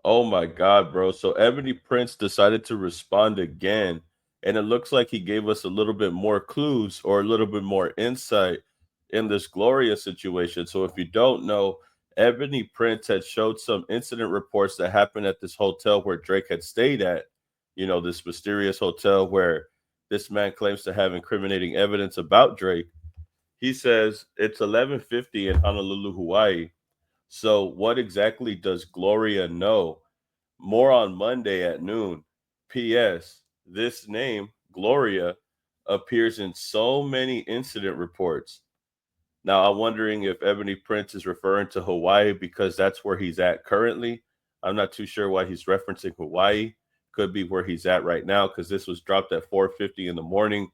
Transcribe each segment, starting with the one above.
Oh my God, bro. So Ebony Prince decided to respond again, and it looks like he gave us a little bit more clues or a little bit more insight in this Gloria situation. So if you don't know, Ebony Prince had showed some incident reports that happened at this hotel where Drake had stayed at, this mysterious hotel where this man claims to have incriminating evidence about Drake. He says it's 11:50 in Honolulu, Hawaii. So what exactly does Gloria know? More on Monday at noon. P.S. This name, Gloria, appears in so many incident reports. Now, I'm wondering if Ebony Prince is referring to Hawaii because that's where he's at currently. I'm not too sure why he's referencing Hawaii. Could be where he's at right now because this was dropped at 4:50 in the morning.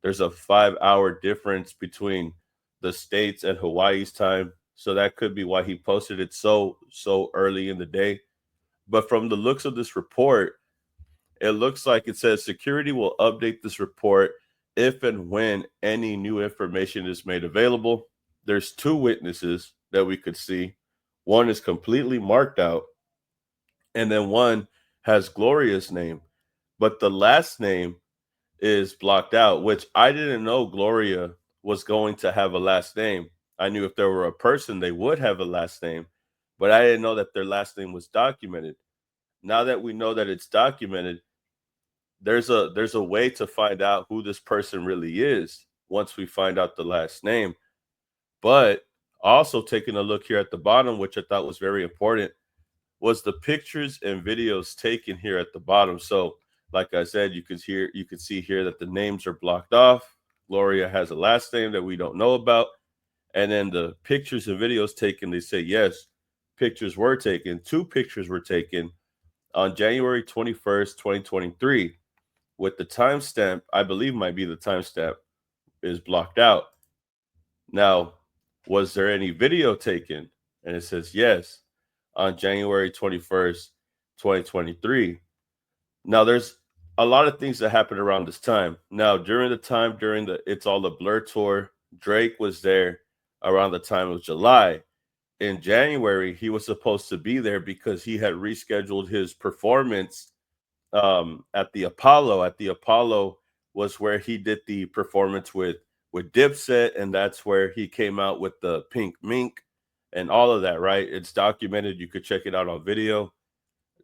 There's a 5 hour difference between the States and Hawaii's time. So that could be why he posted it so early in the day. But from the looks of this report, it looks like it says security will update this report if and when any new information is made available. There's two witnesses that we could see. One is completely marked out, and then one has Gloria's name, but the last name is blocked out, which I didn't know Gloria was going to have a last name. I knew if there were a person, they would have a last name, but I didn't know that their last name was documented. Now that we know that it's documented, there's a way to find out who this person really is once we find out the last name. But also taking a look here at the bottom, which I thought was very important, was the pictures and videos taken here at the bottom. So, like I said, you could see here that the names are blocked off. Gloria has a last name that we don't know about, and then the pictures and videos taken. They say yes, pictures were taken. Two pictures were taken on January 21st, 2023, with the timestamp, I believe might be the timestamp, is blocked out. Now, was there any video taken? And it says yes, on January 21st, 2023. Now, there's a lot of things that happened around this time. Now, during the It's All a Blur tour, Drake was there around the time of July. In January, he was supposed to be there because he had rescheduled his performance at the Apollo. At the Apollo was where he did the performance with Dipset, and that's where he came out with the pink mink and all of that. Right? It's documented. You could check it out on video.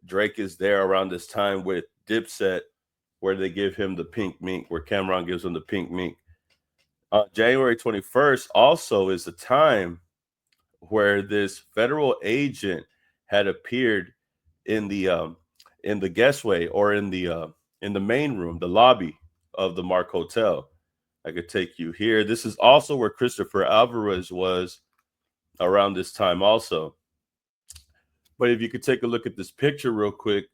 Drake is there around this time with Dipset, where they give him the pink mink, where Cameron gives him the pink mink. January 21st also is the time where this federal agent had appeared in the guestway or in the main room, the lobby of the Mark Hotel. I could take you here. This is also where Christopher Alvarez was around this time also. But if you could take a look at this picture real quick,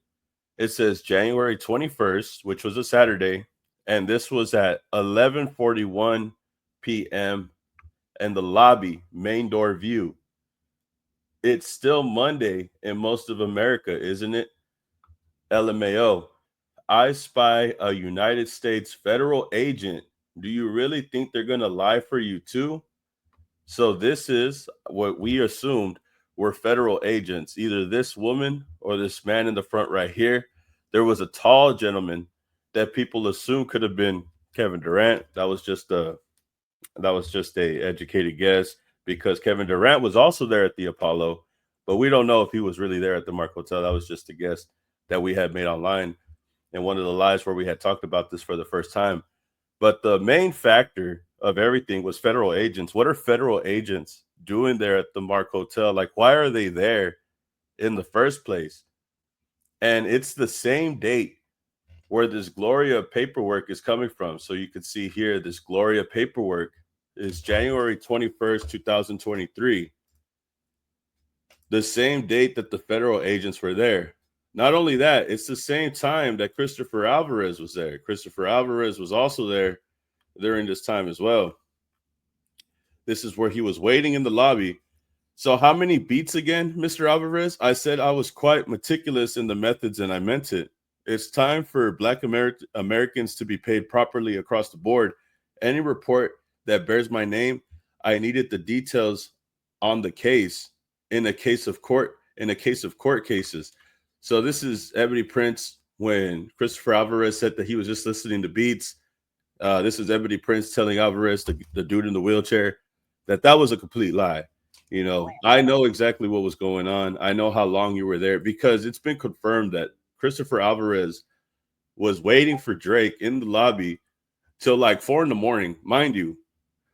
it says January 21st, which was a Saturday, and this was at 11:41 p.m. and the lobby, main door view. It's still Monday in most of America, isn't it? LMAO. I spy a United States federal agent. Do you really think they're going to lie for you too? So, this is what we assumed were federal agents, either this woman or this man in the front right here. There was a tall gentleman that people assumed could have been Kevin Durant. That was just a educated guess because Kevin Durant was also there at the Apollo, but we don't know if he was really there at the Mark Hotel. That was just a guess that we had made online in one of the lives where we had talked about this for the first time. But the main factor of everything was federal agents. What are federal agents doing there at the Mark Hotel? Like, why are they there in the first place? And it's the same date where this Gloria paperwork is coming from. So you can see here, this Gloria paperwork is January 21st, 2023, the same date that the federal agents were there. Not only that, it's the same time that Christopher Alvarez was there. Christopher Alvarez was also there during this time as well. This is where he was waiting in the lobby. So, how many beats again, Mr. Alvarez? I said I was quite meticulous in the methods and I meant it. It's time for Black Americans to be paid properly across the board. Any report that bears my name, I needed the details on the case in a case of court cases. So this is Ebony Prince when Christopher Alvarez said that he was just listening to beats. This is Ebony Prince telling Alvarez, the dude in the wheelchair, that was a complete lie. You know, I know exactly what was going on. I know how long you were there because it's been confirmed that Christopher Alvarez was waiting for Drake in the lobby till like 4 in the morning. Mind you,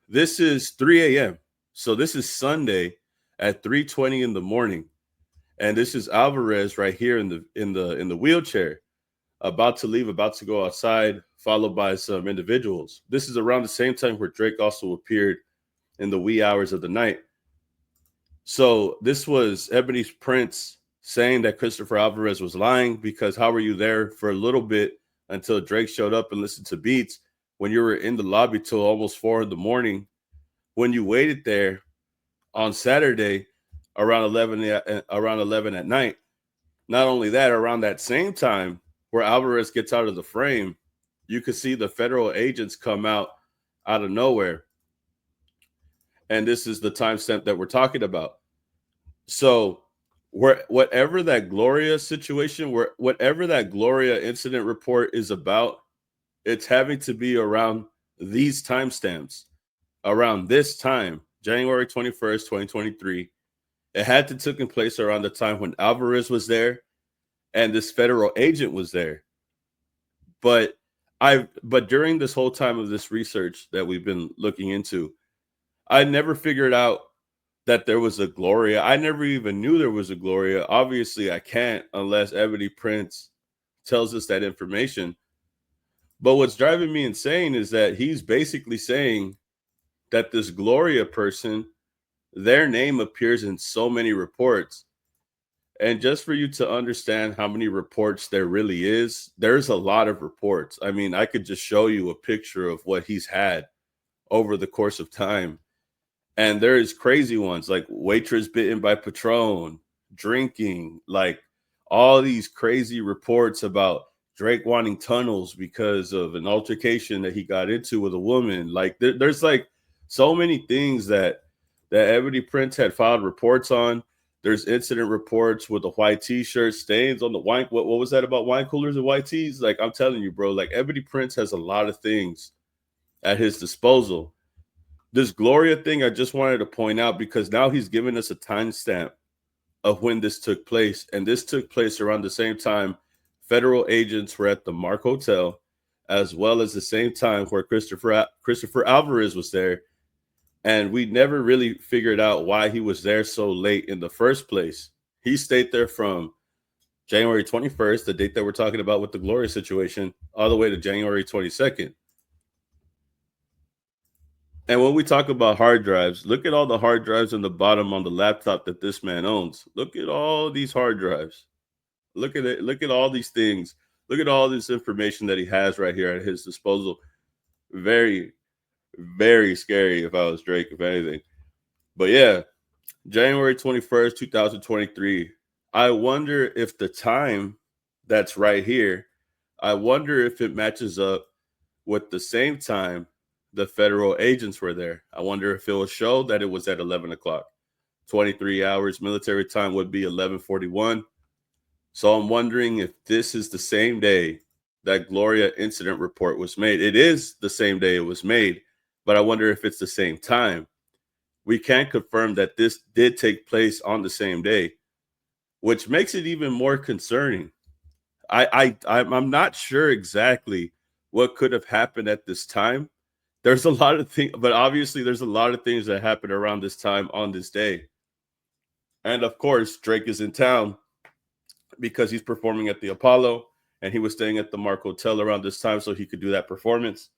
this is 3 a.m. So this is Sunday at 3:20 in the morning. And this is Alvarez right here in the wheelchair, about to leave, about to go outside, followed by some individuals. This is around the same time where Drake also appeared in the wee hours of the night. So this was Ebony Prince saying that Christopher Alvarez was lying because how were you there for a little bit until Drake showed up and listened to beats when you were in the lobby till almost 4 in the morning? When you waited there on Saturday around 11 at night. Not only that, around that same time where Alvarez gets out of the frame, you could see the federal agents come out of nowhere. And this is the timestamp that we're talking about. So whatever that Gloria situation, whatever that Gloria incident report is about, it's having to be around these timestamps, around this time, January 21st, 2023. It had to taken place around the time when Alvarez was there and this federal agent was there. But during this whole time of this research that we've been looking into, I never figured out that there was a Gloria. I never even knew there was a Gloria. Obviously, I can't unless Ebony Prince tells us that information. But what's driving me insane is that he's basically saying that this Gloria person, their name appears in so many reports. And just for you to understand how many reports there really is, there's a lot of reports. I mean, I could just show you a picture of what he's had over the course of time. And there's crazy ones like waitress bitten by Patron, drinking, like all these crazy reports about Drake wanting tunnels because of an altercation that he got into with a woman. Like there's like so many things that Ebony Prince had filed reports on. There's incident reports with the white t-shirt stains on the wine. What was that about wine coolers and white tees? Like I'm telling you, bro, like Ebony Prince has a lot of things at his disposal. This Gloria thing, I just wanted to point out because now he's giving us a timestamp of when this took place. And this took place around the same time federal agents were at the Mark Hotel, as well as the same time where Christopher Alvarez was there. And we never really figured out why he was there so late in the first place. He stayed there from January 21st, the date that we're talking about with the Gloria situation, all the way to January 22nd. And when we talk about hard drives, look at all the hard drives in the bottom on the laptop that this man owns. Look at all these hard drives. Look at it. Look at all these things. Look at all this information that he has right here at his disposal. Very, very scary if I was Drake, if anything. But yeah, January 21st, 2023. I wonder if the time that's right here, I wonder if it matches up with the same time the federal agents were there. I wonder if it will show that it was at 11 o'clock. 23 hours military time would be 11:41. So I'm wondering if this is the same day that Gloria incident report was made. It is the same day it was made, but I wonder if it's the same time. We can't confirm that this did take place on the same day, which makes it even more concerning. I'm not sure exactly what could have happened at this time. There's a lot of things, but obviously there's a lot of things that happened around this time on this day. And of course, Drake is in town because he's performing at the Apollo and he was staying at the Mark Hotel around this time so he could do that performance.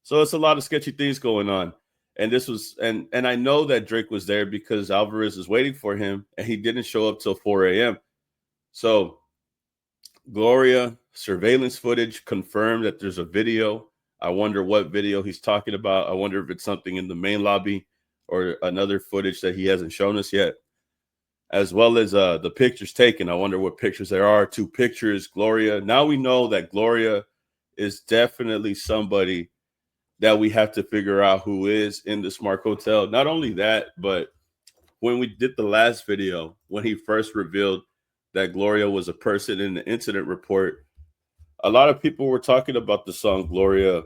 So it's a lot of sketchy things going on. And this was and I know that Drake was there because Alvarez is waiting for him and he didn't show up till 4 a.m. So Gloria surveillance footage confirmed that there's a video. I wonder what video he's talking about. I wonder if it's something in the main lobby or another footage that he hasn't shown us yet, as well as the pictures taken. I wonder what pictures there are. 2 pictures, Gloria. Now we know that Gloria is definitely somebody that we have to figure out who is in the Smart Hotel. Not only that, but when we did the last video, when he first revealed that Gloria was a person in the incident report. A lot of people were talking about the song Gloria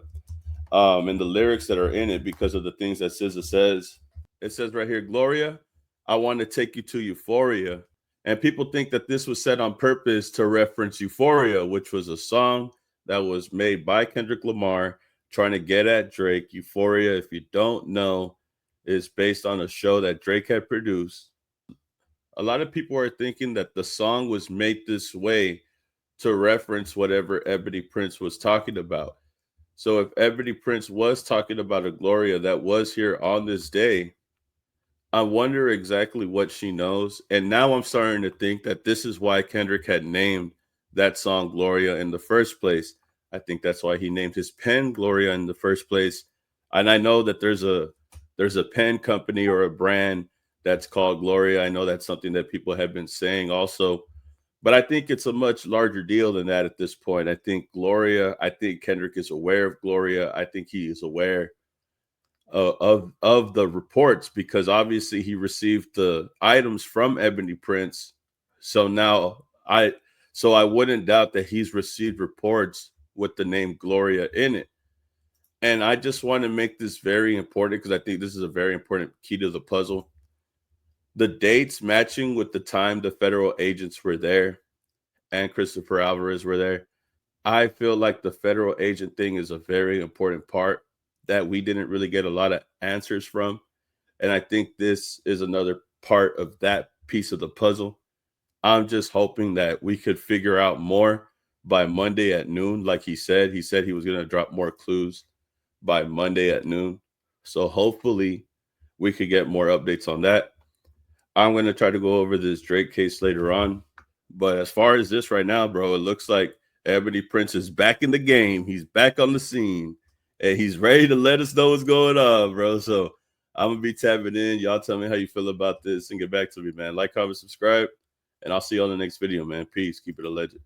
and the lyrics that are in it because of the things that SZA says. It says right here, Gloria, I want to take you to Euphoria. And people think that this was said on purpose to reference Euphoria, which was a song that was made by Kendrick Lamar trying to get at Drake. Euphoria, if you don't know, is based on a show that Drake had produced. A lot of people are thinking that the song was made this way to reference whatever Ebony Prince was talking about. So if Ebony Prince was talking about a Gloria that was here on this day, I wonder exactly what she knows. And now I'm starting to think that this is why Kendrick had named that song Gloria in the first place. I think that's why he named his pen Gloria in the first place. And I know that there's a pen company or a brand that's called Gloria. I know that's something that people have been saying also. But I think it's a much larger deal than that at this point. I think Kendrick is aware of Gloria. I think he is aware of the reports because obviously he received the items from Ebony Prince. So now I wouldn't doubt that he's received reports with the name Gloria in it. And I just want to make this very important because I think this is a very important key to the puzzle. The dates matching with the time the federal agents were there and Christopher Alvarez were there. I feel like the federal agent thing is a very important part that we didn't really get a lot of answers from. And I think this is another part of that piece of the puzzle. I'm just hoping that we could figure out more by Monday at noon. Like he said he was going to drop more clues by Monday at noon. So hopefully we could get more updates on that. I'm going to try to go over this Drake case later on. But as far as this right now, bro, it looks like Ebony Prince is back in the game. He's back on the scene and he's ready to let us know what's going on, bro. So I'm going to be tapping in. Y'all tell me how you feel about this and get back to me, man. Like, comment, subscribe, and I'll see you on the next video, man. Peace. Keep it a legend.